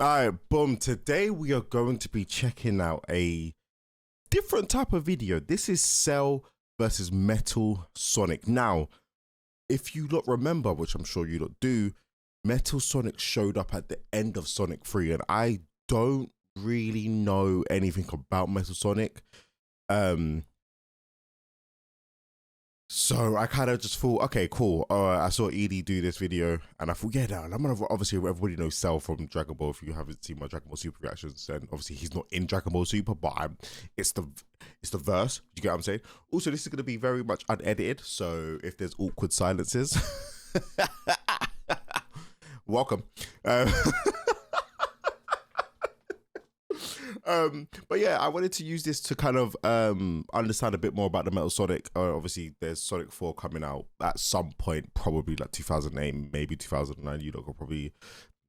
All right, boom. Today we are going to be checking out a different type of video. This is Cell versus Metal Sonic. Now, if you lot remember, which I'm sure you lot do, Metal Sonic showed up at the end of Sonic 3, and I don't really know anything about Metal Sonic. So I kind of just thought, okay, cool. I saw Edie do this video, and I thought, yeah, no, I'm gonna obviously everybody knows Cell from Dragon Ball. If you haven't seen my Dragon Ball Super reactions, then obviously he's not in Dragon Ball Super, but it's the verse. You get what I'm saying? Also, this is gonna be very much unedited, so if there's awkward silences, welcome. But yeah, I wanted to use this to kind of understand a bit more about the Metal Sonic. Obviously, there's Sonic 4 coming out at some point, probably like 2008, maybe 2009. You lot could probably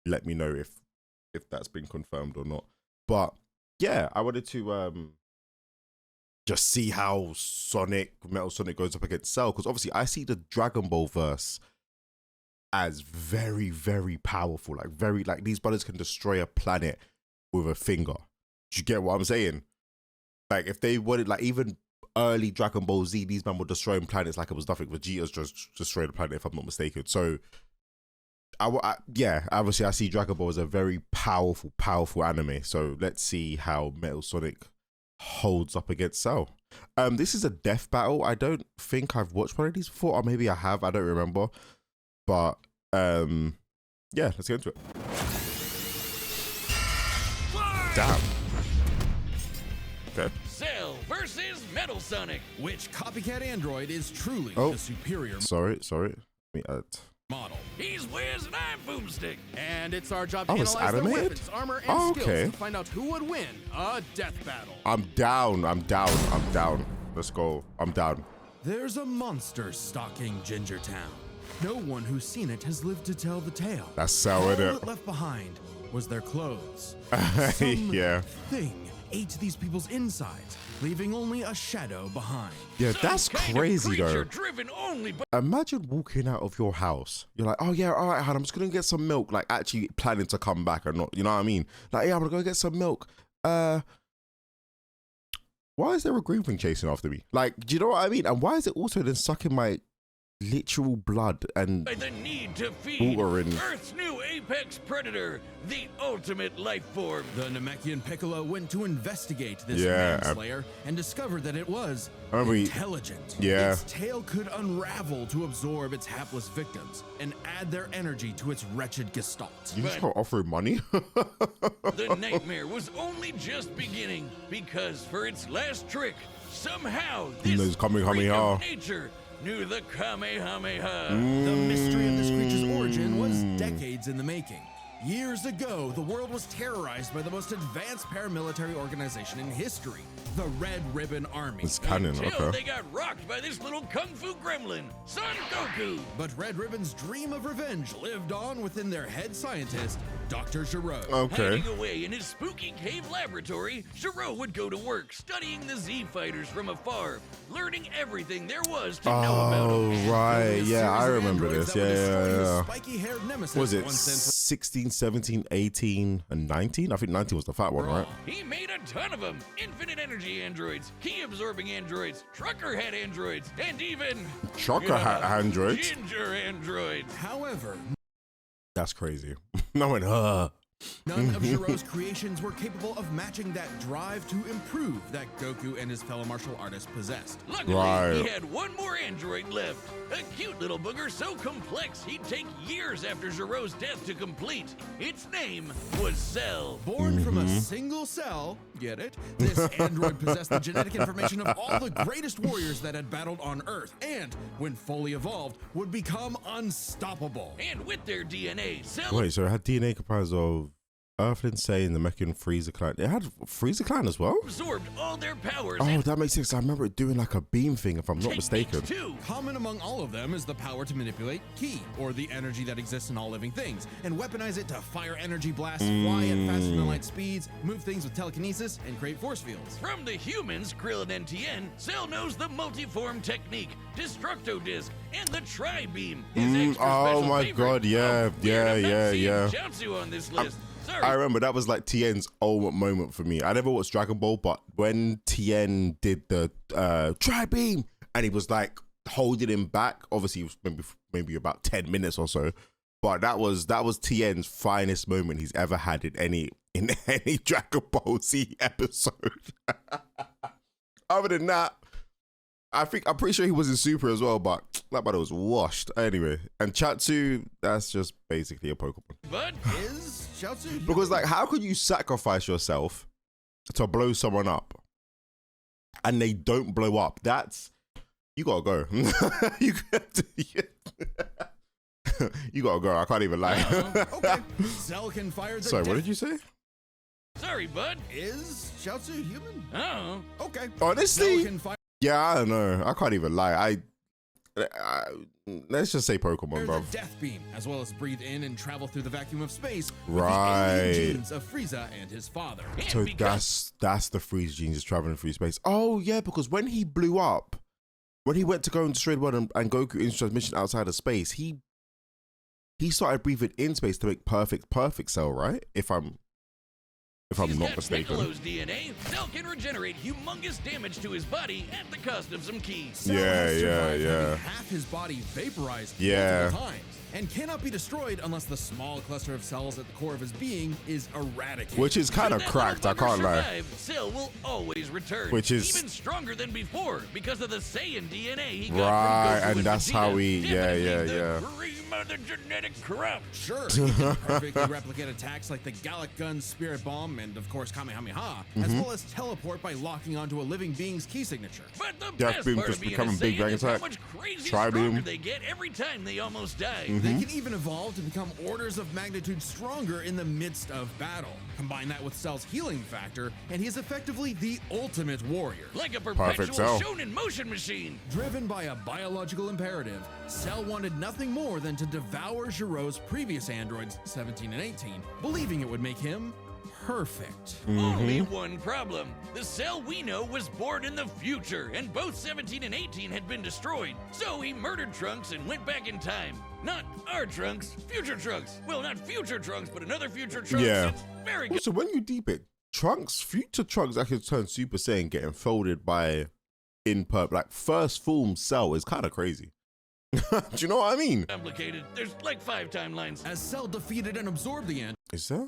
let me know if that's been confirmed or not. But yeah, I wanted to just see how Metal Sonic goes up against Cell, because obviously I see the Dragon Ball verse as very, very powerful. Like these brothers can destroy a planet with a finger. Do you get what I'm saying? Like, if they wanted, like, even early Dragon Ball Z, these men were destroying planets like it was nothing. Vegeta's just destroyed the planet, if I'm not mistaken. So, yeah, obviously I see Dragon Ball as a very powerful, powerful anime. So let's see how Metal Sonic holds up against Cell. This is a death battle. I don't think I've watched one of these before, or maybe I have. I don't remember. But yeah, let's get into it. Damn. Okay. Cell versus Metal Sonic. Which copycat android is truly the superior Sorry. Let me add. model? He's Wiz and I'm Boomstick. And it's our job to it's analyze their animated? weapons, armor, and skills to find out who would win a death battle. I'm down. Let's go. I'm down. There's a monster stalking Ginger Town. No one who's seen it has lived to tell the tale. That's Cell, All innit? that left behind was their clothes. Yeah. Thing ate these people's insides, leaving only a shadow behind. Yeah, that's crazy though. Driven only by Imagine walking out of your house. You're like, oh yeah, all right, hon, I'm just gonna get some milk. Like, actually planning to come back or not. You know what I mean? Like, yeah, I'm gonna go get some milk. Why is there a green thing chasing after me? Like, do you know what I mean? And why is it also then sucking my literal blood and the need to feed water and Earth's new apex predator, the ultimate life form. The Namekian Piccolo went to investigate this manslayer and discovered that it was intelligent. Yeah. Its tail could unravel to absorb its hapless victims and add their energy to its wretched gestalt. You just can't offer money. The nightmare was only just beginning, because for its last trick, somehow this Kamehameha. nature knew the Kamehameha. The mystery of this creature's origin was decades in the making. Years ago, the world was terrorized by the most advanced paramilitary organization in history, the Red Ribbon Army. It's canon, Until they got rocked by this little kung fu gremlin, Son Goku. But Red Ribbon's dream of revenge lived on within their head scientist, Dr. Gero. Hiding away in his spooky cave laboratory, Gero would go to work studying the Z fighters from afar, learning everything there was to know about them. Oh, right. Yeah, I remember this. Yeah. Spiky-haired nemesis Was it 16, 17, 18, and 19? I think 19 was the fat one, right? He made a ton of them. Infinite energy androids, key-absorbing androids, trucker head androids, and even Trucker hat androids. ginger androids. However, That's crazy. I went, none of Gero's creations were capable of matching that drive to improve that Goku and his fellow martial artists possessed. Luckily, he had one more android left. A cute little booger so complex he'd take years after Gero's death to complete. Its name was Cell. Born from a single cell, get it? This android possessed the genetic information of all the greatest warriors that had battled on Earth, and, when fully evolved, would become unstoppable. And with their DNA, Cell Wait, so it had DNA comprised of Earthling, Saiyan, the Namekian, Freezer Clan. It had Freezer Clan as well? absorbed all their powers. Oh, that makes sense. I remember it doing like a beam thing, if I'm not mistaken. Too. Common among all of them is the power to manipulate ki, or the energy that exists in all living things, and weaponize it to fire energy blasts, fly at faster than light speeds, move things with telekinesis, and create force fields. From the humans, Krillin and Tien, Cell knows the multiform technique, Destructo Disc, and the Tri-Beam. His extra oh special my favorite. god, yeah. Jiangsu on this list. Sorry. I remember that was like Tien's ultimate moment for me. I never watched Dragon Ball, but when Tien did the tri-beam and he was like holding him back, obviously it was maybe about 10 minutes or so, but that was Tien's finest moment he's ever had in any Dragon Ball Z episode. Other than that, I'm pretty sure he was in Super as well, but that battle was washed. Anyway, and Chatsu, that's just basically a Pokemon. But Is Chaozu Because like, how could you sacrifice yourself to blow someone up and they don't blow up? You gotta go. you gotta go. I can't even lie. Okay. Cell can fire the Sorry, what death- did you say? sorry, bud. Is Chaozu human? Oh. Okay. Honestly, Cell can fire yeah, I don't know. I can't even lie. I let's just say Pokemon, bro. the death beam, as well as breathe in and travel through the vacuum of space with Right. the alien genes of Frieza and his father. And So because that's the Freeze genes is traveling through space. Oh yeah, because when he blew up, when he went to go and destroy the world and Goku into transmission outside of space, he started breathing in space to make perfect cell, right? If I'm he's not got mistaken. Piccolo's DNA, Cell can regenerate humongous damage to his body at the cost of some keys. Cell Yeah, has survived yeah. having half his body vaporized Yeah. multiple times and cannot be destroyed unless the small cluster of cells at the core of his being is eradicated. Which is kind of Should that cracked, I little bugger can't lie. survive, Cell will always return. Which is- even stronger than before because of the Saiyan DNA he got Right, from Goku and that's how Vegeta. we- yeah, Definitely yeah. the cream of the genetic crop. Sure, he can perfectly replicate attacks like the Gallic Gun, Spirit Bomb, and of course Kamehameha, as well as teleport by locking onto a living being's key signature. But the Death best Beam part just of being become a big Saiyan bang is how attack. much crazy Tri-beam. stronger they get every time they almost die. They can even evolve to become orders of magnitude stronger in the midst of battle. Combine that with Cell's healing factor, and he is effectively the ultimate warrior. Like a Perfect perpetual Cell. shonen motion machine. Driven by a biological imperative, Cell wanted nothing more than to devour Giro's previous androids, 17 and 18, believing it would make him perfect. Only one problem. The Cell we know was born in the future, and both 17 and 18 had been destroyed. So he murdered Trunks and went back in time. Not our Trunks, future Trunks. Well, not future Trunks, but another future Trunks. Yeah. It's very good. Also, when you deep it, future Trunks actually turned Super Saiyan, getting folded by like first form Cell is kind of crazy. Do you know what I mean? Complicated. There's like 5 timelines. As Cell defeated and absorbed the Is there?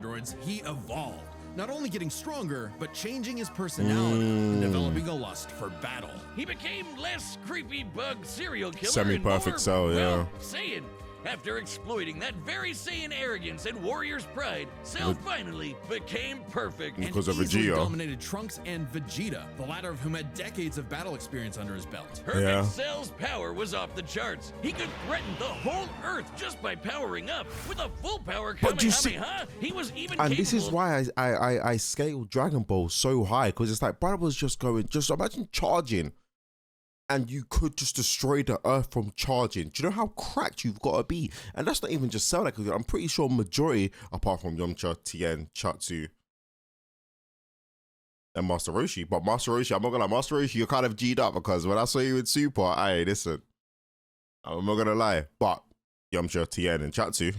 androids, he evolved, not only getting stronger, but changing his personality and developing a lust for battle. He became less creepy bug serial killer Semi-perfect and more, Cell, yeah. well, Saiyan. After exploiting that very Saiyan arrogance and warrior's pride, Cell finally became perfect. And Because of easily Vegeta. dominated Trunks and Vegeta, the latter of whom had decades of battle experience under his belt. Perfect Yeah. Cell's power was off the charts. He could threaten the whole Earth just by powering up. With a full power But you see- Kamehameha, he was even And capable this is of why I scale Dragon Ball so high, because it's like brother was just imagine charging and you could just destroy the earth from charging. Do you know how cracked you've got to be? And that's not even just Cell, like I'm pretty sure majority, apart from Yamcha, Tien, Chatsu, and Master Roshi. But Master Roshi, I'm not gonna lie, Master Roshi, you're kind of G'd up, because when I saw you in Super, listen, I'm not gonna lie, but Yamcha, Tien, and Chatsu,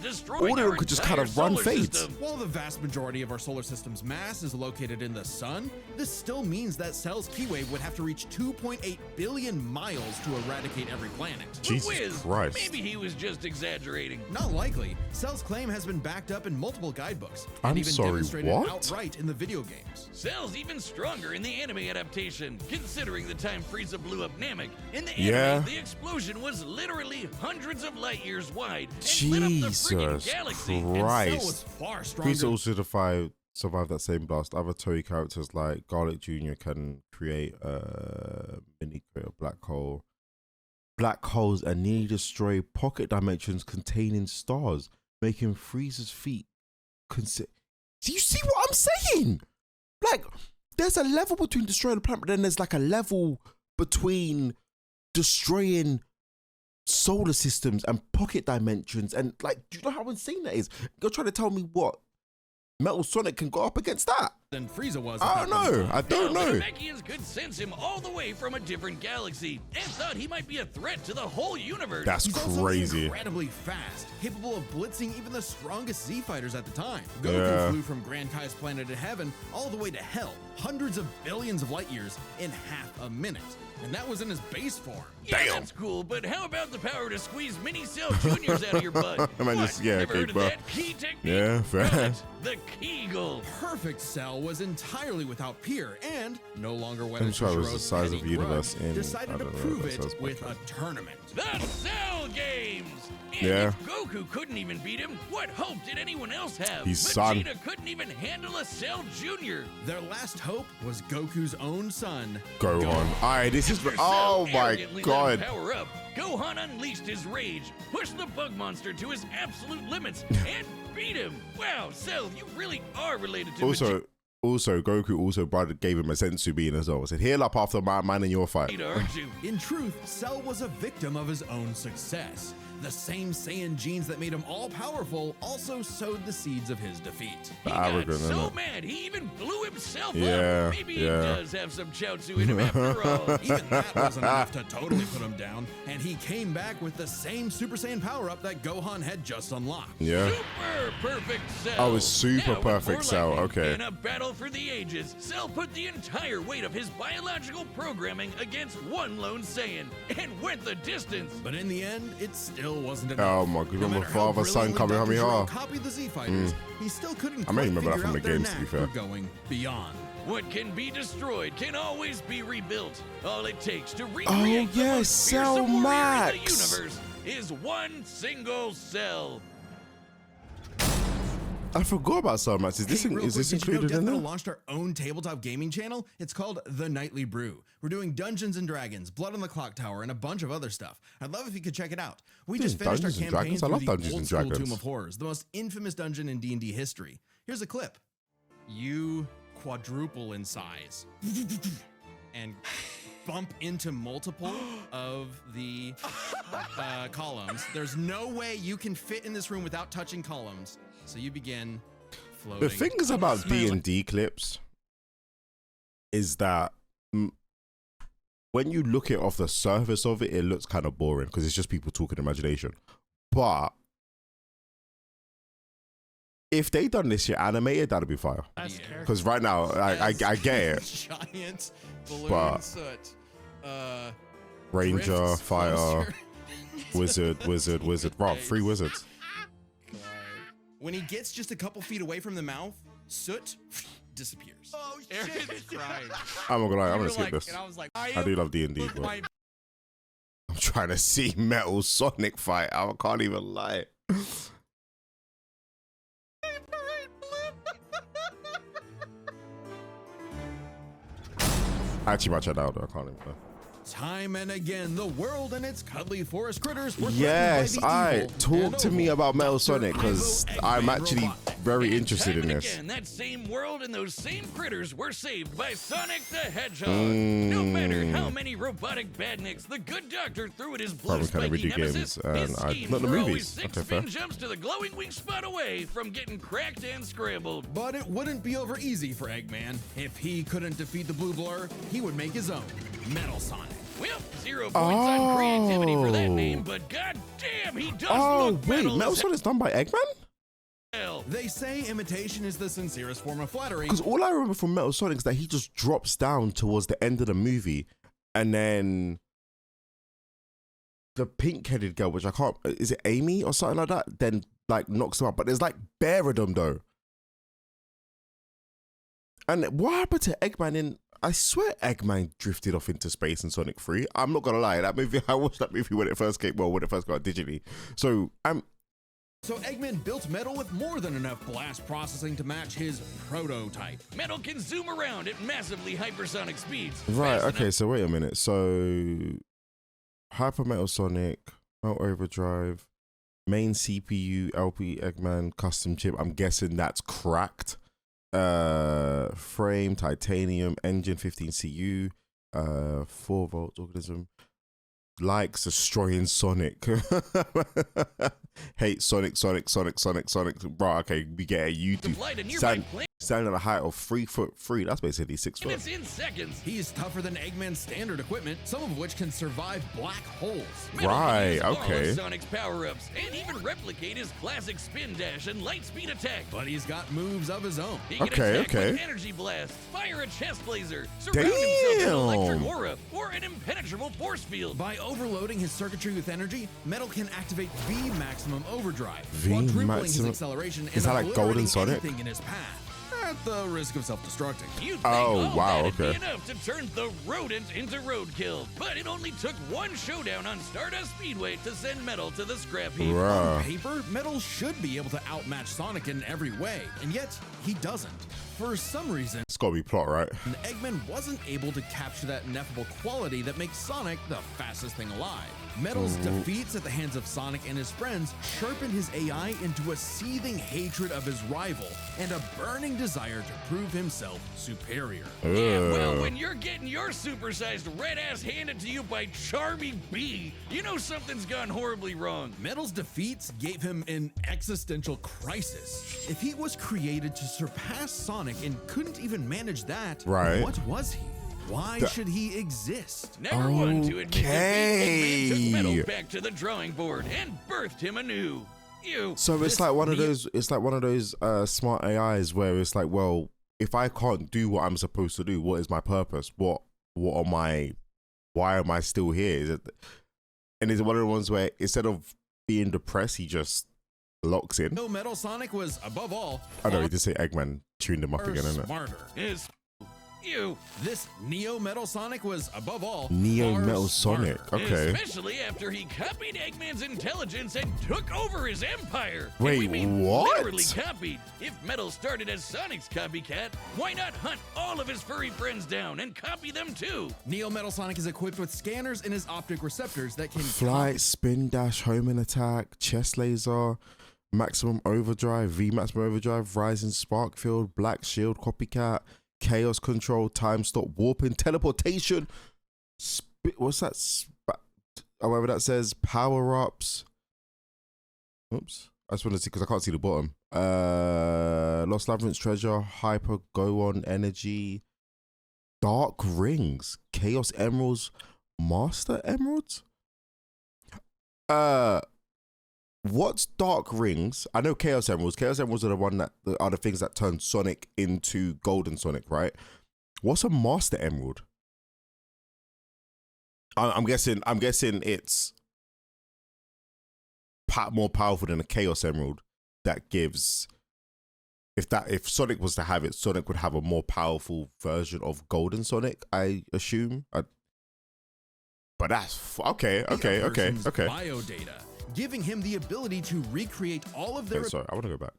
destroying all of our them could just kind entire of run solar fades. system. While the vast majority of our solar system's mass is located in the sun, this still means that Cell's key wave would have to reach 2.8 billion miles to eradicate every planet. Jesus Whiz, Christ. maybe he was just exaggerating. Not likely. Cell's claim has been backed up in multiple guidebooks and I'm even sorry, demonstrated what? outright in the video games. Cell's even stronger in the anime adaptation, considering the time Frieza blew up Namek. In the anime, Yeah. the explosion was literally hundreds of light years wide and lit up the freaking Jesus galaxy. And Cell Christ. was far stronger. Please also survive that same blast. Other Toei characters like Garlic Jr. can create a mini create a black hole. Black holes and nearly destroy pocket dimensions containing stars, making Frieza's feet Do you see what I'm saying? Like, there's a level between destroying the planet, but then there's like a level between destroying solar systems and pocket dimensions. And like, do you know how insane that is? You're trying to tell me what? Metal Sonic can go up against that? than Frieza was. I don't know. I don't know. The Namekians could sense him all the way from a different galaxy and thought he might be a threat to the whole universe. That's He's also crazy. incredibly fast, capable of blitzing even the strongest Z fighters at the time. Goku Yeah. flew from Grand Kai's planet of heaven all the way to hell, hundreds of billions of light years in half a minute. And that was in his base form. Yeah, Damn. that's cool, but how about the power to squeeze mini Cell Juniors out of your butt? I mean, What? just- yeah, Never okay, heard of bro. that key technique? Yeah, fair. Right, the Kegel. Perfect Cell was entirely without peer and no longer I'm wedded sure to it was the Shiro's size of petty the universe grudge, in- decided I to don't know, prove that sounds it with quite a tournament. The Cell Games. And Yeah. if Goku couldn't even beat him, what hope did anyone else have? His son. Vegeta couldn't even handle a Cell Junior. Their last hope was Goku's own son, Go on. Alright, this is. After Oh Cell my arrogantly let god. him power up, Gohan unleashed his rage, pushed the bug monster to his absolute limits, and beat him. Wow, Cell, you really are related to Also, Goku also gave him a sensu bean as well. Said, heal up after my man in your fight. Vegeta, aren't you? In truth, Cell was a victim of his own success. The same Saiyan genes that made him all-powerful also sowed the seeds of his defeat. He got Arrogant, so isn't it? mad he even blew himself Yeah, up. Maybe yeah. he does have some Chaozu in him after all. Even that wasn't enough to totally put him down, and he came back with the same Super Saiyan power-up that Gohan had just unlocked. Yeah. Super perfect Cell. Oh, it's super Now with perfect more Cell, lightning, okay. In a battle for the ages, Cell put the entire weight of his biological programming against one lone Saiyan and went the distance. But in the end, it still wasn't enough. Oh my god, No remember matter how father, son, brilliantly Dr. Kamehameha. Gero copied the Z Fighters, he still couldn't I may quite remember that figure from out the their games, to be knack fair. for going beyond. What can be destroyed can always be rebuilt. All it takes to Oh, recreate the yes, most Cell fearsome warrior in the Max. universe is one single cell. I forgot about Cell Max. Is this, Hey, real is this quick, did you know included Death in Metal there? launched our own tabletop gaming channel? It's called The Nightly Brew. We're doing Dungeons and Dragons, Blood on the Clock Tower, and a bunch of other stuff. I'd love if you could check it out. We just finished Dungeons our and campaign Dragons? I through love the Dungeons old and school Dragons. Tomb of Horrors, the most infamous dungeon in D&D history. Here's a clip. You quadruple in size and bump into multiple of the columns. There's no way you can fit in this room without touching columns. So you begin floating. The thing is about D&D clips is that when you look at off the surface of it, it looks kind of boring because it's just people talking imagination. But if they done this shit animated, that'd be fire. Because right now, I get it. Giant balloon But- soot. Ranger, drifts fire, closer. wizard. Wow, 3 wizards. When he gets just a couple feet away from the mouth, soot disappears. Oh shit! Crying. I'm not gonna lie, I'm You gonna were skip like- this. And I was like, I do love D&D, but my I'm trying to see Metal Sonic fight. I can't even lie. Actually, watch that out. I can't even lie. Time and again, the world and its cuddly forest critters were Yes, threatened by the I evil talk and to me evil about Metal Dr. Sonic because Ivo I'm Eggman actually Robotnik. very And interested time in and this. Again, that same world and those same critters were saved by Sonic the Hedgehog. No matter how many robotic badniks the good doctor threw at his blue Probably kinda spiky video nemesis, games, his and schemes not the were movies. always 6 Okay, fair. spin jumps to the glowing weak spot away from getting cracked and scrambled. But it wouldn't be over easy for Eggman. If he couldn't defeat the Blue Blur, he would make his own, Metal Sonic. Well, 0 points on creativity for that Oh. name, but goddamn, he does Oh, look wait, metal Metal as Sonic's done by Eggman? hell. They say imitation is the sincerest form of flattery. Because all I remember from Metal Sonic is that he just drops down towards the end of the movie and then the pink-headed girl, which I can't, is it Amy or something like that? Then like knocks him up. But there's like bare of them though. And what happened to Eggman in, I swear Eggman drifted off into space in Sonic 3. I'm not gonna lie, that movie, I watched that movie when it first came, well, when it first got out digitally. So So Eggman built Metal with more than enough blast processing to match his prototype. Metal can zoom around at massively hypersonic speeds. right, fast okay, enough- so wait a minute. So Hyper Metal Sonic, Melt Overdrive, main CPU, LP Eggman, custom chip. I'm guessing that's cracked. Frame, titanium, engine 15 CU, 4 volts organism. likes destroying Sonic. Hate Sonic. Bro, okay, we get it. You do. Standing at a height of 3'3". That's basically 6 foot. It's in seconds. He's tougher than Eggman's standard equipment, some of which can survive black holes. Right, okay. All of Sonic's power-ups and even replicate his classic spin dash and light speed attack. But he's got moves of his own. He can attack with energy blast, fire a chest laser, surround himself with an electric aura, or an impenetrable force field. By overloading his circuitry with energy, Metal can activate V maximum overdrive, quadrupling his acceleration and is that like Golden Sonic? Anything in his path. At the risk of self-destructing. You'd think all that'd be enough to turn the rodent into roadkill, but it only took one showdown on Stardust Speedway to send Metal to the scrap heap. On paper, Metal should be able to outmatch Sonic in every way, and yet he doesn't. For some reason, it's gotta be plot, right? Eggman wasn't able to capture that ineffable quality that makes Sonic the fastest thing alive. Metal's defeats at the hands of Sonic and his friends sharpened his AI into a seething hatred of his rival and a burning desire to prove himself superior. Yeah, well, when you're getting your supersized red ass handed to you by Charmy B, you know something's gone horribly wrong. Metal's defeats gave him an existential crisis. If he was created to surpass Sonic and couldn't even manage that, what was he? Why should he exist? Never one to admit defeat, Eggman took Metal back to the drawing board and birthed him anew. So it's like one of those. It's like one of those smart AIs where it's like, well, if I can't do what I'm supposed to do, what is my purpose? What are my? Why am I still here? Is it? And is it one of the ones where instead of being depressed, he just locks in? No, Metal Sonic was above all. I know he did say Eggman tuned him up again, isn't it? Smarter. You. This Neo Metal Sonic was, above all, Neo Metal Sonic. Okay. Especially after he copied Eggman's intelligence and took over his empire. Wait, what? Literally copied. If Metal started as Sonic's copycat, why not hunt all of his furry friends down and copy them too? Neo Metal Sonic is equipped with scanners in his optic receptors that can flight, spin dash, homing attack, chest laser, maximum overdrive, V maximum overdrive, rising spark field, black shield, copycat, chaos control, time stop, warping, teleportation, what's that? However that says, power ups. Oops, I just want to see because I can't see the bottom. Lost Labyrinth's treasure, hyper, go on, energy, dark rings, chaos emeralds, master emeralds. What's dark rings? I know chaos emeralds. Chaos emeralds are the things that turn Sonic into Golden Sonic, right? What's a master emerald? I'm guessing it's more powerful than a chaos emerald. That gives, if Sonic was to have it, Sonic would have a more powerful version of Golden Sonic, I assume. But that's okay. Biodata, giving him the ability to recreate all of their. Sorry, I want to go back.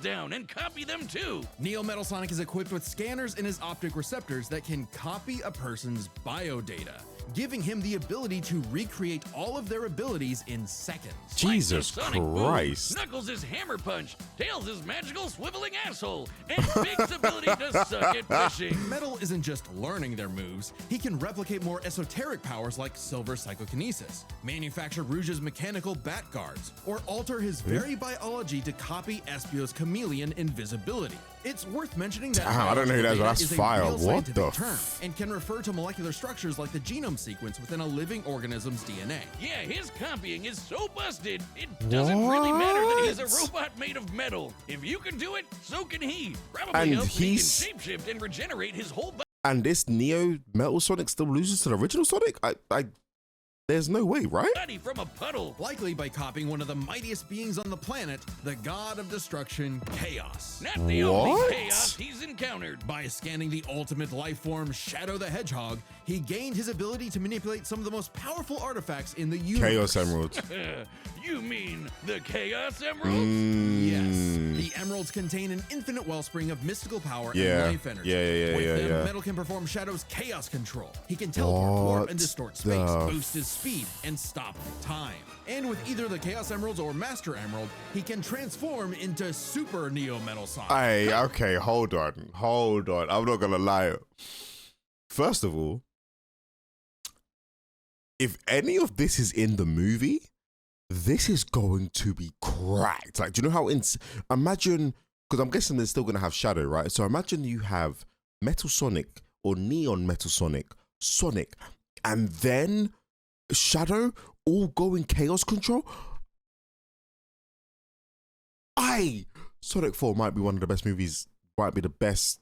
Down and copy them too. Neo Metal Sonic is equipped with scanners in his optic receptors that can copy a person's biodata, giving him the ability to recreate all of their abilities in seconds. Jesus Christ. Knuckles' is hammer punch, Tails' is magical swiveling asshole, and Big's ability to suck at fishing. Metal isn't just learning their moves, he can replicate more esoteric powers like Silver Psychokinesis, manufacture Rouge's mechanical bat guards, or alter his very biology to copy Espio's chameleon invisibility. It's worth mentioning that I don't know who that is, but that's fire. What the term, and can refer to molecular structures like the genome sequence within a living organism's DNA. Yeah, his copying is so busted, it doesn't really matter that he's a robot made of metal. If you can do it, so can he. Probably helps he can shapeshift and regenerate his whole body. And this Neo Metal Sonic still loses to the original Sonic? There's no way, right? From a puddle. Likely by copying one of the mightiest beings on the planet, the god of destruction, Chaos. Not the only chaos he's encountered. By scanning the ultimate life form, Shadow the Hedgehog, he gained his ability to manipulate some of the most powerful artifacts in the universe. Chaos Emeralds. You mean the Chaos Emeralds? Yes. The emeralds contain an infinite wellspring of mystical power and life energy. With them, Metal can perform Shadow's chaos control. He can teleport, warp, and distort space, boost his speed, and stop time. And with either the Chaos Emeralds or Master Emerald, he can transform into Super Neo Metal Sonic. Hey, okay, hold on. I'm not gonna lie. First of all, if any of this is in the movie, this is going to be cracked. Like, do you know how imagine, because I'm guessing they're still going to have Shadow, right? So imagine you have Metal Sonic or Neon Metal Sonic, and then Shadow all going Chaos Control. Sonic 4 might be one of the best movies, might be the best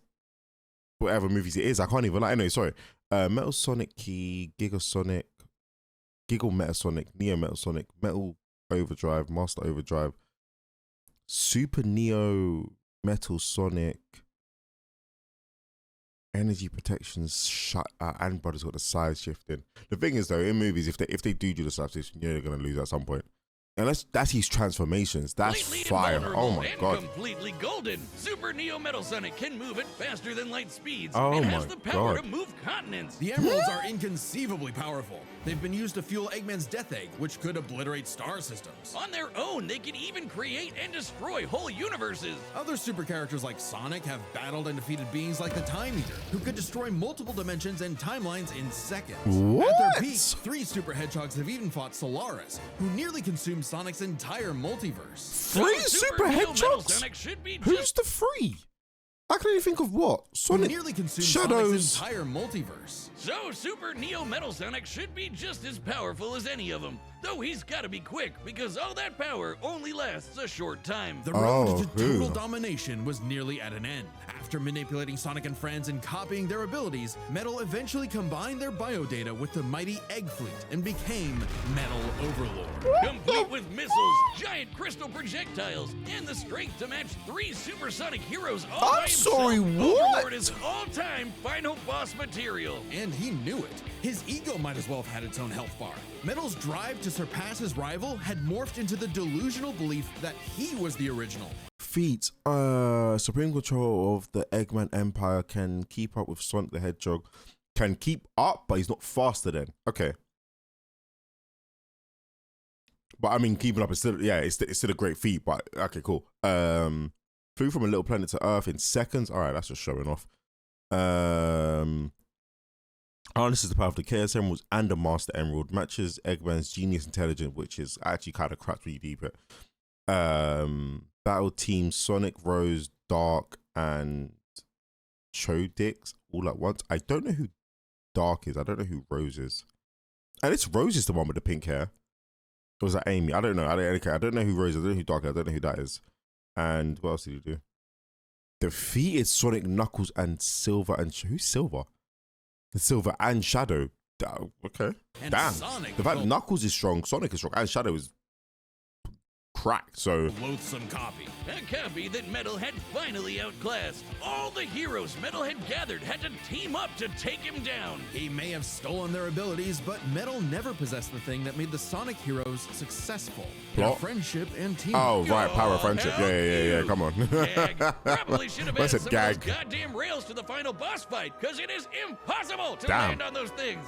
whatever movies it is. I can't even like. Anyway, sorry. Metal Sonic Key, Giga Sonic, Giggle Metal Sonic, Neo Metal Sonic, Metal Overdrive, Master Overdrive, Super Neo Metal Sonic, Energy Protections, and Brothers got the size shifting. The thing is though, in movies, if they do the size shifting, you're gonna lose at some point. And that's his transformations. That's fire. Oh my god. Completely golden. Super Neo Metal Sonic can move at faster than light speeds. Oh and my has the power god. to move continents. The emeralds are inconceivably powerful. They've been used to fuel Eggman's Death Egg, which could obliterate star systems. On their own, they can even create and destroy whole universes. Other super characters like Sonic have battled and defeated beings like the Time Eater, who could destroy multiple dimensions and timelines in seconds. What? At their peak, 3 super hedgehogs have even fought Solaris, who nearly consumed Sonic's entire multiverse. 3 So super Neo Metal hedgehogs? Sonic should be Who's just the 3? I can only think of what? Who Sonic, nearly consumed Shadows. Sonic's entire multiverse. So Super Neo Metal Sonic should be just as powerful as any of them. Though he's gotta be quick, because all that power only lasts a short time. The road to total who? domination was nearly at an end. After manipulating Sonic and friends and copying their abilities, Metal eventually combined their biodata with the mighty Egg Fleet and became Metal Overlord. Complete with missiles, giant crystal projectiles, and the strength to match 3 supersonic heroes all by I'm himself. sorry, what? Overlord is all-time final boss material. And he knew it. His ego might as well have had its own health bar. Metal's drive to surpass his rival had morphed into the delusional belief that he was the original. Feat. Supreme control of the Eggman Empire, can keep up with Sonic the Hedgehog. Can keep up, but he's not faster than. Okay. But I mean, keeping up is still, yeah, it's still a great feat, but okay, cool. Flew from a little planet to Earth in seconds. All right, that's just showing off. Harnesses the power of the Chaos Emeralds and the Master Emerald. Matches Eggman's Genius Intelligence, which is actually kind of cracked when you deep it. Battle Team Sonic, Rose, Dark, and Chodix all at once. I don't know who Dark is. I don't know who Rose is. And it's Rose is the one with the pink hair. Or was that Amy? I don't know. I don't know who Rose is. I don't know who Dark is. I don't know who that is. And what else did he do? Defeated Sonic, Knuckles, and Silver. And who's Silver? Silver and Shadow. Okay. And Damn. Sonic, The fact Knuckles is strong, Sonic is strong, and Shadow is cracked. So loathsome copy. A copy that Metal had finally outclassed. All the heroes Metal had gathered had to team up to take him down. He may have stolen their abilities, but Metal never possessed the thing that made the Sonic heroes successful. Their What? friendship and teamwork. oh right, power of friendship. Yeah. Come on. Gag. Probably should have What's added a some of gag? those goddamn rails to the final boss fight, because it is impossible to Damn. land on those things.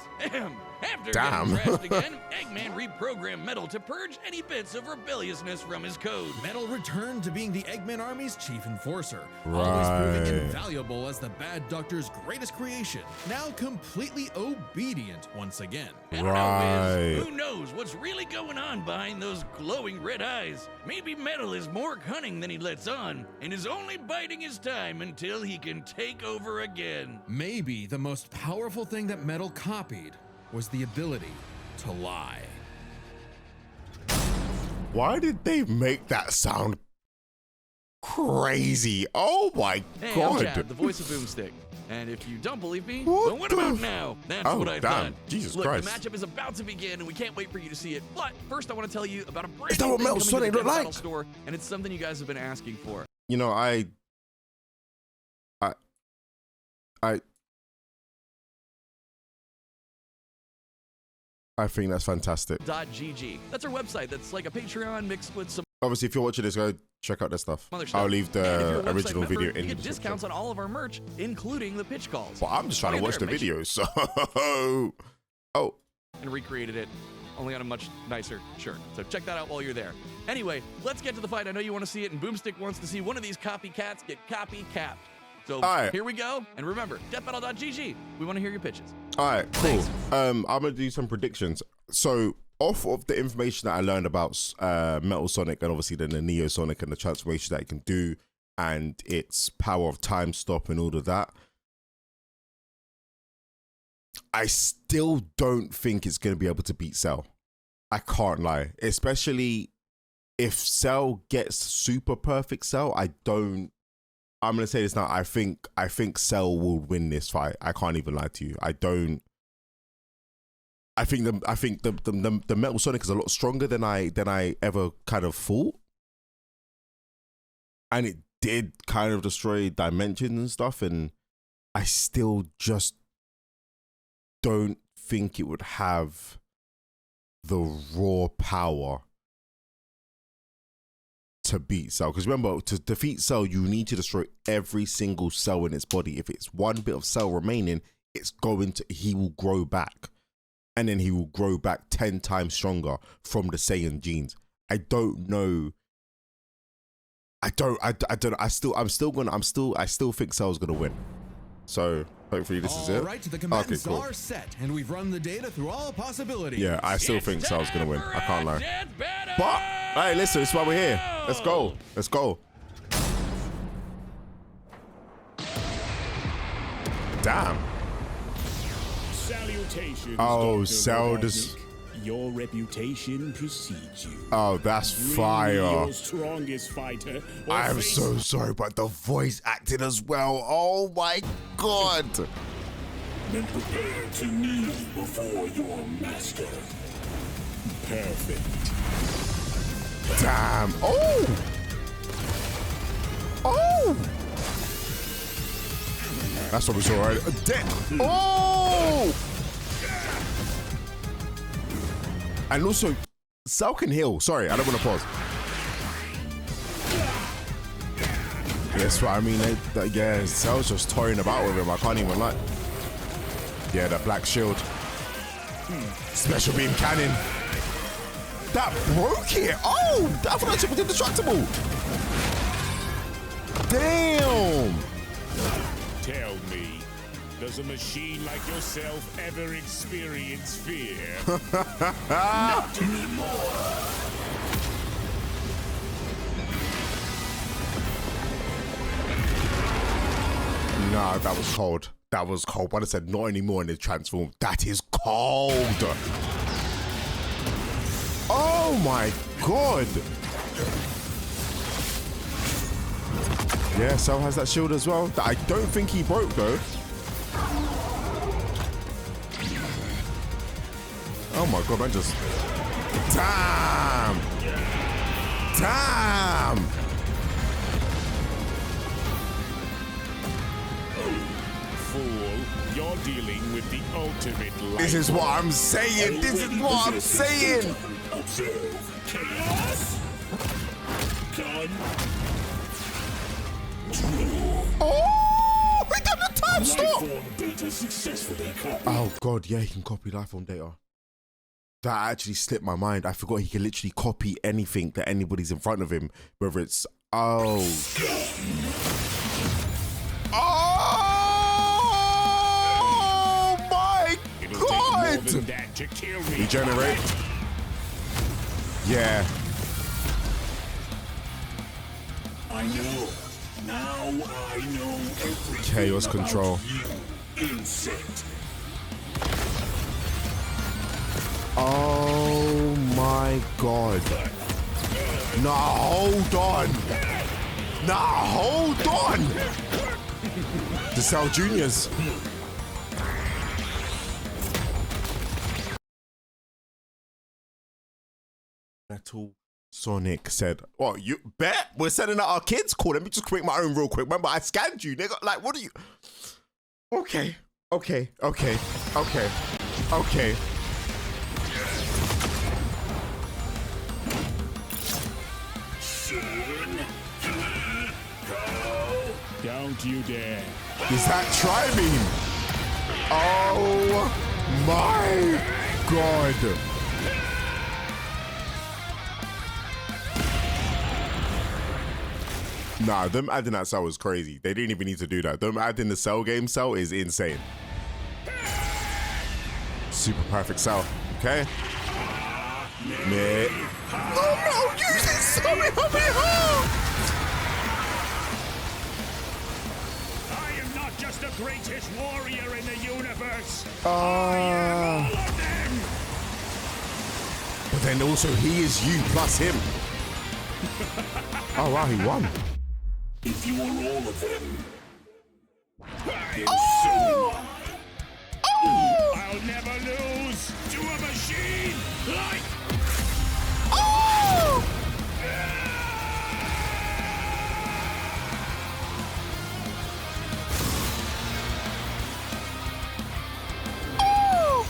After Damn. getting trashed again, Eggman reprogrammed Metal to purge any bits of rebelliousness from his code. Metal returned to being the Eggman Army's chief enforcer, always Right. proving invaluable as the Bad Doctor's greatest creation, now completely obedient once again. I don't know, Wiz. Right. Who knows what's really going on behind those glowing red eyes? Maybe Metal is more cunning than he lets on, and is only biding his time until he can take over again. Maybe the most powerful thing that Metal copied was the ability to lie. Why did they make that sound crazy? Oh my Hey, I'm god. Chad, the voice of Boomstick. And if you don't believe me, What But what the about f- now? That's Oh, what I damn. thought. Jesus look, Christ. the matchup is about to begin, and we can't wait for you to see it. But first, I want to tell you about a brand Is that new what thing Metal coming Sonic to the look Game like? Battle store, and it's something you guys have been asking for. You know, I think that's fantastic. .gg. That's our website. That's like a Patreon mixed with some Obviously, if you're watching this, go check out their stuff. other stuff. I'll leave And if you're the a website original member, video in you the get description. discounts on all of our merch, including the pitch calls. But I'm just trying to While watch you're the there, make video, so oh, and recreated it, only on a much nicer shirt. So check that out while you're there. Anyway, let's get to the fight. I know you want to see it, and Boomstick wants to see one of these copycats get copy-capped. So Alright. here we go. And remember, deathbattle.gg. We want to hear your pitches. all right, cool. Thanks. I'm gonna do some predictions. So off of the information that I learned about Metal Sonic and obviously then the Neo Sonic and the transformation that it can do and its power of time stop and all of that, I still don't think it's going to be able to beat Cell. I can't lie. Especially if Cell gets super perfect Cell, I'm going to say this now. I think Cell will win this fight. I can't even lie to you. I think the Metal Sonic is a lot stronger than I ever kind of thought. And it did kind of destroy dimensions and stuff, and I still just don't think it would have the raw power to beat Cell. Because remember, to defeat Cell, you need to destroy every single cell in its body. If it's one bit of cell remaining, he will grow back. And then he will grow back 10 times stronger from the Saiyan genes. I don't know. I still think Cell's gonna win. So hopefully this is it. All right, the commands are set, and we've run the data through all possibilities. Yeah, I still think Cell's gonna win. I can't lie. But hey, listen, this is why we're here. Let's go. Let's go. Damn. Salutations. Oh, Dr. Cell does. Robotnik. Your reputation precedes you. Oh, that's Really fire. your strongest fighter. or I am face- so sorry, but the voice acting as well. Oh my god. Then prepare to kneel before your master. Perfect. Damn. Oh. Oh. That's what we saw, right? Oh. And also, Cell can heal. Sorry, I don't want to pause. That's what I mean. Yeah, Cell's just toying about with him. I can't even lie. Yeah, that black shield. Special beam cannon. That broke it. Oh, I thought that was indestructible. Damn. Tell me, does a machine like yourself ever experience fear? Not anymore. Nah, that was cold. That was cold. But I said not anymore and it transformed. That is cold. Oh my god. Yeah, Cell has that shield as well. I don't think he broke though. Oh my god, man, just... Damn! Damn! Fool, you're dealing with the ultimate life. This is what I'm saying. This is what I'm saying. Observe chaos. Oh! He done the time stop! Lifeform data successfully copied. Oh god, yeah, he can copy life-form data. That actually slipped my mind. I forgot he can literally copy anything that anybody's in front of him, whether it's... Oh. Oh my It'll take more god! than that to kill me. Regenerate. Yeah. I know. Now I know everything. Chaos about control. You, insect. Oh my god. Nah, hold on. Nah, hold on. The Cell Juniors. Metal Sonic said, "What, you bet? We're sending out our kids? Cool, let me just create my own real quick. Remember, I scanned you, nigga. Like, what are you? Okay. Don't you dare. Is that Tri-Beam? Oh my god. Nah, them adding that cell was crazy. They didn't even need to do that. Them adding the cell game cell is insane. Super perfect cell, okay? Meh. No, use it, sorry, I am not just the greatest warrior in the universe. I Ah. am all of them. But then also he is you plus him. Oh wow, he won. If you are all of them, then Oh! I'll never lose to a machine like. Oh! Oh!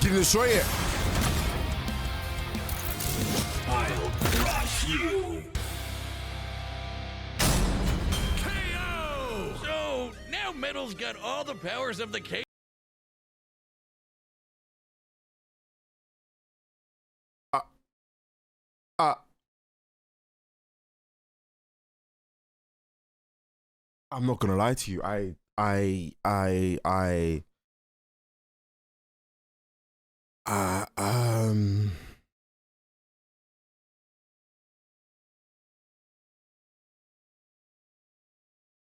Didn't destroy it. I'll crush you. KO! So now Metal's got all the powers of the K. I'm not gonna lie to you.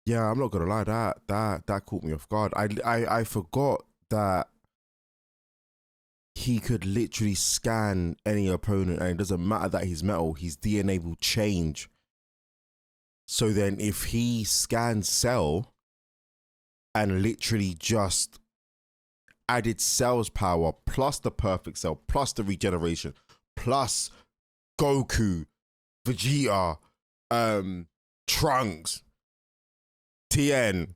Yeah, I'm not gonna lie. That caught me off guard. I forgot that he could literally scan any opponent, and it doesn't matter that he's metal. His DNA will change. So then, if he scans Cell and literally just added Cell's power plus the perfect Cell plus the regeneration plus Goku, Vegeta, Trunks, Tien,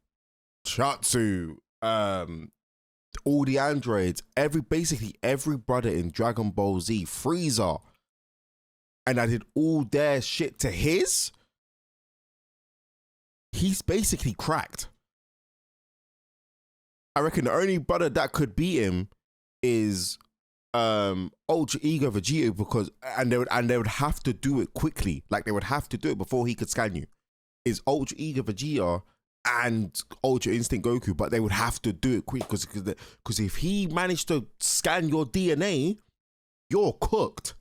Chatsu, all the androids, basically every brother in Dragon Ball Z, Frieza, and added all their shit to his, he's basically cracked. I reckon the only brother that could beat him is Ultra Ego Vegeta, because they would have to do it quickly. Like they would have to do it before he could scan you. Is Ultra Ego Vegeta and Ultra Instinct Goku, but they would have to do it quick because if he managed to scan your DNA, you're cooked.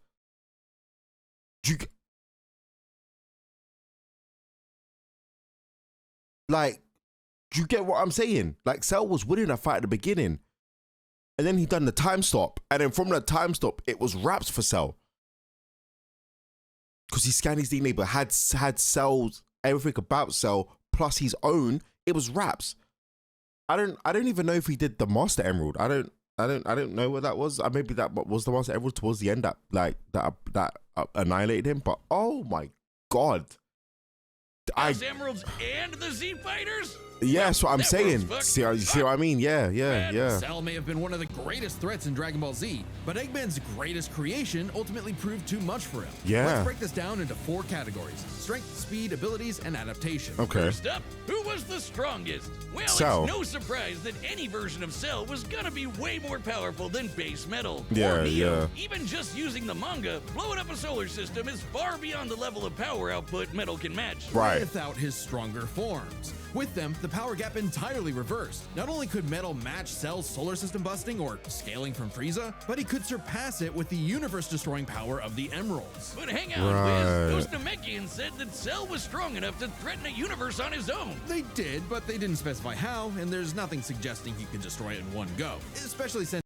You get what I'm saying? Like Cell was winning a fight at the beginning, and then he done the time stop, and then from the time stop, it was wraps for Cell because he scanned his DNA, but had Cell's everything about Cell plus his own. It was wraps. I don't even know if he did the Master Emerald. I don't know what that was. Maybe that was the Master Emerald towards the end that annihilated him. But oh my god, Emeralds and the Z Fighters? Yeah, that's what I'm saying. See what I mean? Yeah. Cell may have been one of the greatest threats in Dragon Ball Z, but Eggman's greatest creation ultimately proved too much for him. Yeah. Let's break this down into 4 categories: strength, speed, abilities, and adaptation. Okay. First up, who was the strongest? Well, Cell. It's no surprise that any version of Cell was gonna be way more powerful than base Metal. Yeah, or Neo. yeah. Even just using the manga, blowing up a solar system is far beyond the level of power output Metal can match. Right. Without his stronger forms. With them, the power gap entirely reversed. Not only could Metal match Cell's solar system busting or scaling from Frieza, but he could surpass it with the universe-destroying power of the Emeralds. But hang on, Right. Wiz. Those Namekians said that Cell was strong enough to threaten a universe on his own. They did, but they didn't specify how, and there's nothing suggesting he could destroy it in one go, especially since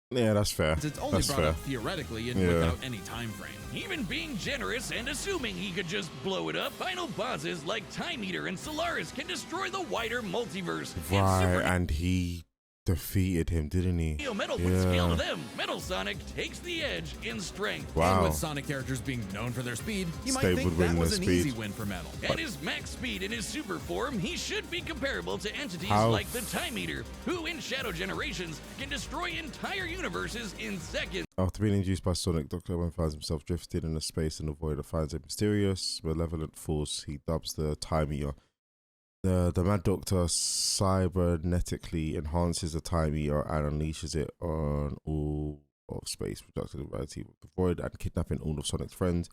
Yeah, that's fair. it's only That's brought fair. up theoretically and Yeah. without any time frame. Even being generous and assuming he could just blow it up, final bosses like Time Eater and Solaris can destroy the wider multiverse. Right, And Super and he defeated him, didn't he? Neo Metal would scale to them. Metal Sonic takes the edge in strength. And Wow. with Sonic characters being known for their speed, you might Stave think would that win was the an speed. easy win for Metal. At his max speed in his super form, he should be comparable to entities How- like the Time Eater, who in Shadow Generations can destroy entire universes in seconds. After being induced by Sonic, Dr. Eggman finds himself drifted in a space in the void that finds a mysterious, malevolent force he dubs the Time Eater. The Mad Doctor cybernetically enhances the Time Eater and unleashes it on all of space, productive humanity with the void, and kidnapping all of Sonic's friends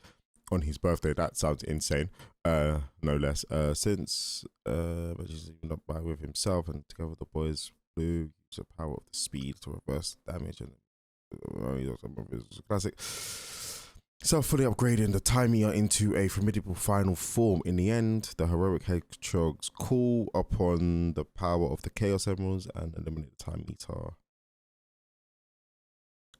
on his birthday. That sounds insane, no less. Since he's even up by with himself, and together the boys Blue use the power of the speed to reverse damage and classic. Cell fully upgrading the Time Eater into a formidable final form. In the end, the heroic hedgehogs call upon the power of the Chaos Emeralds and eliminate the Time Eater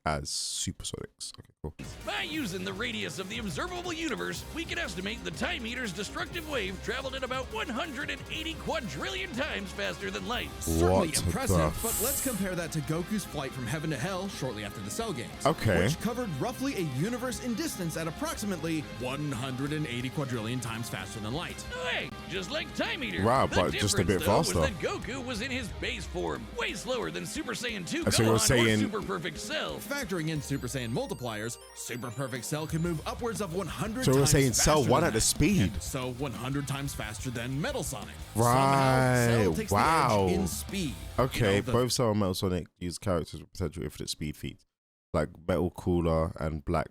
as supersonics. Okay, cool. By using the radius of the observable universe, we can estimate the Time Eater's destructive wave traveled at about 180 quadrillion times faster than light. Certainly What impressive, the but let's compare that to Goku's flight from heaven to hell shortly after the Cell games. Okay. Which covered roughly a universe in distance at approximately 180 quadrillion times faster than light. Hey, just like Time Eater. Wow, The but just a bit difference, faster. though, was that Goku was in his base form, way slower than Super Saiyan 2 So Gohan you're or saying- Super Perfect Cell. Factoring in Super Saiyan multipliers, Super Perfect Cell can move upwards of 100 So we're times saying faster Cell than 1 at the that, speed. and so 100 times faster than Metal Sonic. Right, Somehow, Cell takes wow. the edge in speed. Okay, You know, both Cell and Metal Sonic use characters with potential infinite speed feats, like Metal Cooler and Black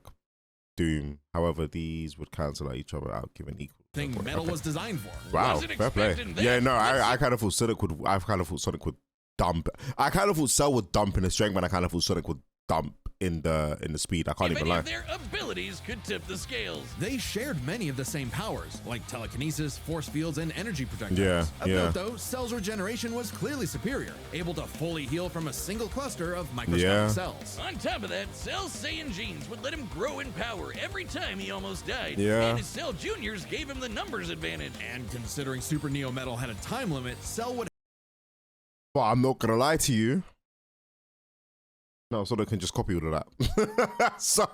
Doom. However, these would cancel out each other out, giving equal. thing Metal Okay. was designed for. Wow, Wasn't fair play. expecting that. Yeah, no, I kind of thought Sonic would. I kind of thought Sonic would dump. I kind of thought Cell would dump in the strength, but I kind of thought Sonic would dump in the speed. I can't If even any lie. of their abilities could tip the scales. They shared many of the same powers, like telekinesis, force fields, and energy projectiles. Yeah, Of yeah. note, though, Cell's regeneration was clearly superior, able to fully heal from a single cluster of microscopic Yeah. cells. On top of that, Cell's Saiyan genes would let him grow in power every time he almost died. Yeah. And his Cell Juniors gave him the numbers advantage. And considering Super Neo Metal had a time limit, Cell would But I'm not gonna lie to you. No, Sonic can just copy all of that. So,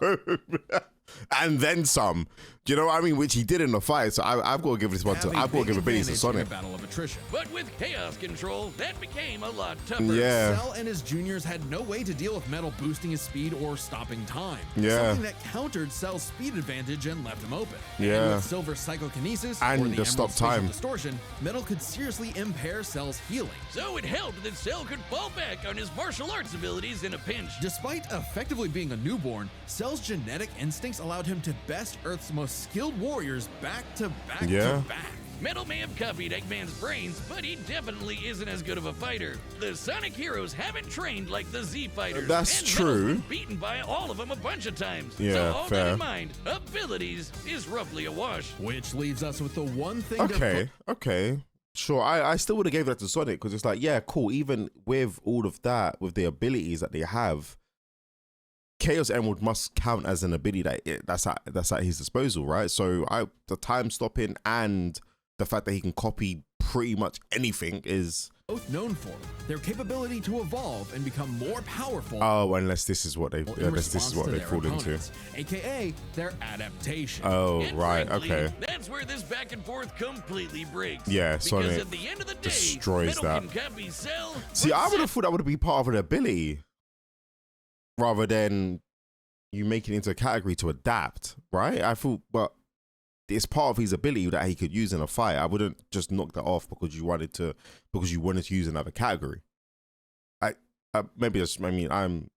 and then some. Do you know what I mean? Which he did in the fight. So I've got to give this one to. have a I've got to big give abilities to advantage in a Sonic. battle of attrition. But with Chaos Control, that became a lot tougher. Yeah. Cell and his juniors had no way to deal with Metal boosting his speed or stopping time. Yeah. Something that countered Cell's speed advantage and left him open. Yeah. And with Silver psychokinesis And or the the stop Emerald spatial time. distortion, Metal could seriously impair Cell's healing. So it helped that Cell could fall back on his martial arts abilities in a pinch. Despite effectively being a newborn, Cell's genetic instincts allowed him to best Earth's most skilled warriors back to back Yeah. to back. Metal may have copied Eggman's brains, but he definitely isn't as good of a fighter. The Sonic heroes haven't trained like the Z fighters. That's and true. Metal's been beaten by all of them a bunch of times. Yeah, so all fair. that in mind, abilities is roughly a wash. Which leaves us with the one thing Okay. Sure. I still would have gave that to Sonic because it's like, yeah, cool. Even with all of that, with the abilities that they have, Chaos Emerald must count as an ability that's at his disposal, right? So the time stopping and the fact that he can copy pretty much anything is. both known for their capability to evolve and become more powerful. Oh, unless this is what they in unless this is response what to they their fall into. opponents, aka their adaptation. Oh, And right. frankly, Okay. That's where this back and forth completely breaks. Yeah, because Sonic at the end of the day, destroys Metal that. can copy Cell. See, but I would Cell- have thought that would be part of an ability rather than you make it into a category to adapt, right? I thought, but it's part of his ability that he could use in a fight. I wouldn't just knock that off because you wanted to use another category. I'm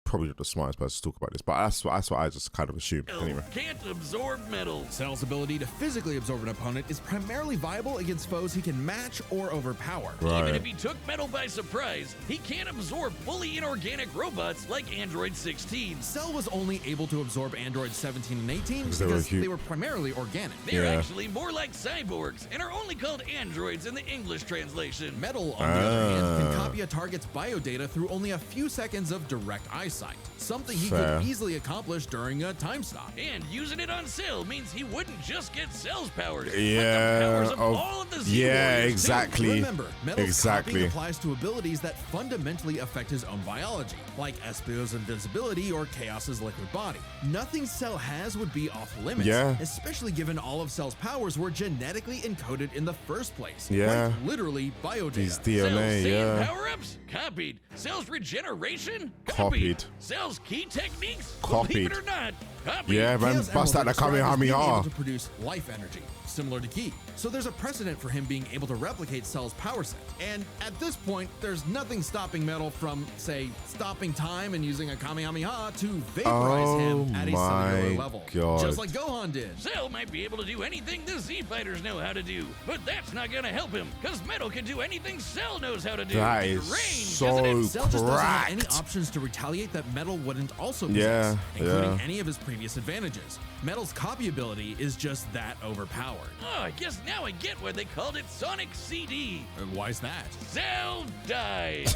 probably not the smartest person to talk about this, but that's what I just kind of assumed. Anyway. Can't absorb metal. Cell's ability to physically absorb an opponent is primarily viable against foes he can match or overpower. Even Right. if he took Metal by surprise, he can't absorb fully inorganic robots like Android 16. Cell was only able to absorb androids 17 and 18 Because because they were they were primarily organic. They're Yeah. actually more like cyborgs and are only called androids in the English translation. Metal, on the other hand, can copy a target's biodata through only a few seconds of direct eyesight, something he Fair. could easily accomplish during a time stop. And using it on Cell means he wouldn't just get Cell's powers, Yeah, but the powers of of- all of the Z yeah, Warriors, too. exactly. Remember, Metal's Exactly. copying applies to abilities that fundamentally affect his own biology, like Espio's invincibility or Chaos's liquid body. Nothing Cell has would be off limits, Yeah. especially given all of Cell's powers were genetically encoded in the first place. Yeah. Like literally biodata. His Cell's DNA, Saiyan yeah. power-ups? Copied. Cell's regeneration? Copied. Cell's key techniques? Copied. Believe it or not, Copy. Yeah, man, Chaos bust out Emerald the are described as being able Kamehameha. to produce life energy, similar to Ki. So there's a precedent for him being able to replicate Cell's power set. And at this point, there's nothing stopping Metal from, say, stopping time and using a Kamehameha to vaporize him at a cellular level. God. Just like Gohan did. Cell might be able to do anything the Z Fighters know how to do, but that's not gonna help him, because Metal can do anything Cell knows how to do. That is Strange, so isn't it? Cell just doesn't have any cracked. options to retaliate that Metal wouldn't also possess, Yeah, including yeah. any of his previous advantages. Metal's copy ability is just that overpowered. Oh, I guess now I get why they called it Sonic CD. Why's that? Cell died.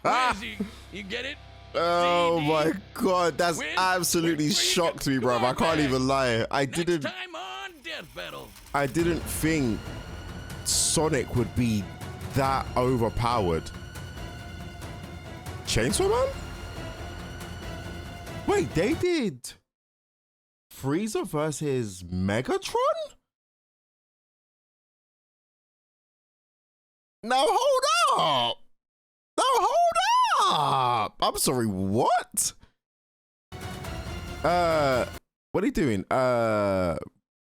Where is he? You get it? Oh CD. my God, that's Win. absolutely Where you shocked go? me, bro. Come I on can't back. even lie. Next time on Death Battle. I didn't think Sonic would be that overpowered. Chainsaw Man? Wait, they did Frieza versus Megatron? Now hold up. Now hold up. I'm sorry, what? What are you doing?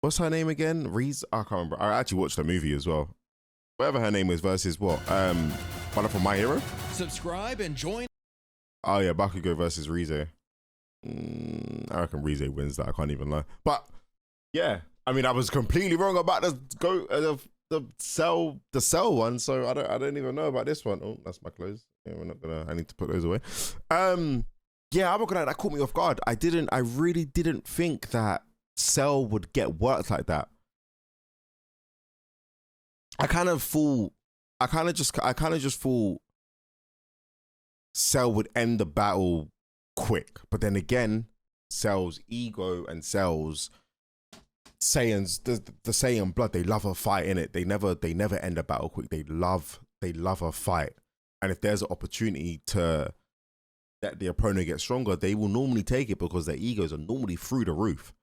What's her name again? Reese? I can't remember. I actually watched the movie as well. Whatever her name was versus what? One from My Hero? Subscribe and join. Oh yeah, Bakugo versus Rize. I reckon Rize wins that. I can't even lie. But yeah, I mean, I was completely wrong about the cell one. So I don't even know about this one. Oh, that's my clothes. Yeah, we're not gonna. I need to put those away. Yeah, I'm not gonna. That caught me off guard. I really didn't think that Cell would get worked like that. I kind of just thought Cell would end the battle quick, but then again, Cell's ego and Cell's Saiyans, the Saiyan blood, they love a fight in it. They never end a battle quick. They love a fight, and if there's an opportunity to let the opponent get stronger, they will normally take it because their egos are normally through the roof.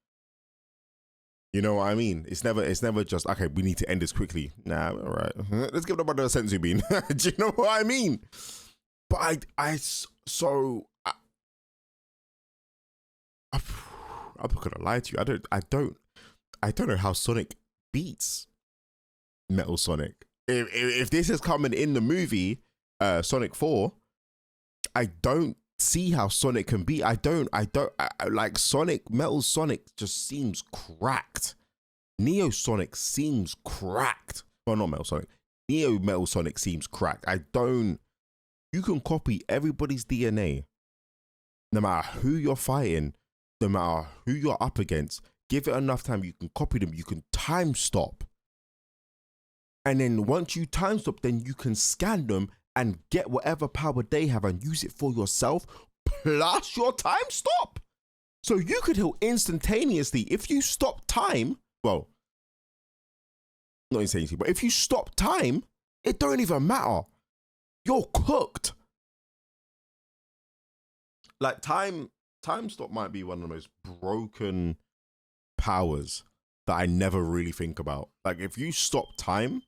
You know what I mean? It's never just, okay, we need to end this quickly. Nah, all right. Let's give them another senzu bean. Do you know what I mean? But I'm not gonna lie to you. I don't know how Sonic beats Metal Sonic. If this is coming in the movie, Sonic 4, I don't see how Sonic can beat. I like Sonic. Metal Sonic just seems cracked. Neo Sonic seems cracked. Well, not Metal Sonic. Neo Metal Sonic seems cracked. You can copy everybody's DNA, no matter who you're fighting, no matter who you're up against. Give it enough time, you can copy them. You can time stop. And then once you time stop, then you can scan them and get whatever power they have and use it for yourself, plus your time stop. So you could heal instantaneously. If you stop time, well, not instantaneously, but if you stop time, it don't even matter. You're cooked. Like time stop might be one of the most broken powers that I never really think about. Like if you stop time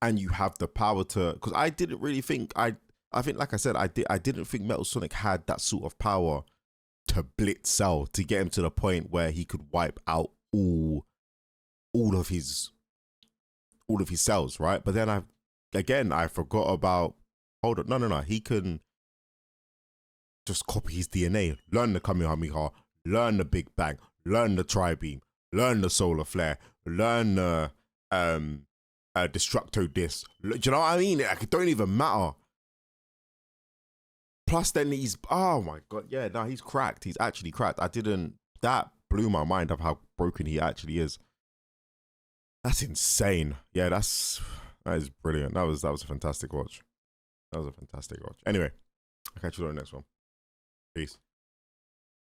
and you have the power to, because I didn't really think, I think, like I said, I didn't think Metal Sonic had that sort of power to blitz Cell, to get him to the point where he could wipe out all of his cells, right? But then I forgot about, hold on, no, he can just copy his DNA, learn the Kamehameha, learn the Big Bang, learn the Tri-Beam, learn the Solar Flare, learn the Destructo Disc. Do you know what I mean? It don't even matter. Plus then oh my God, yeah, no, he's cracked. He's actually cracked. That blew my mind of how broken he actually is. That's insane. Yeah, that is brilliant. That was a fantastic watch. That was a fantastic watch. Anyway, I'll catch you on the next one. Peace.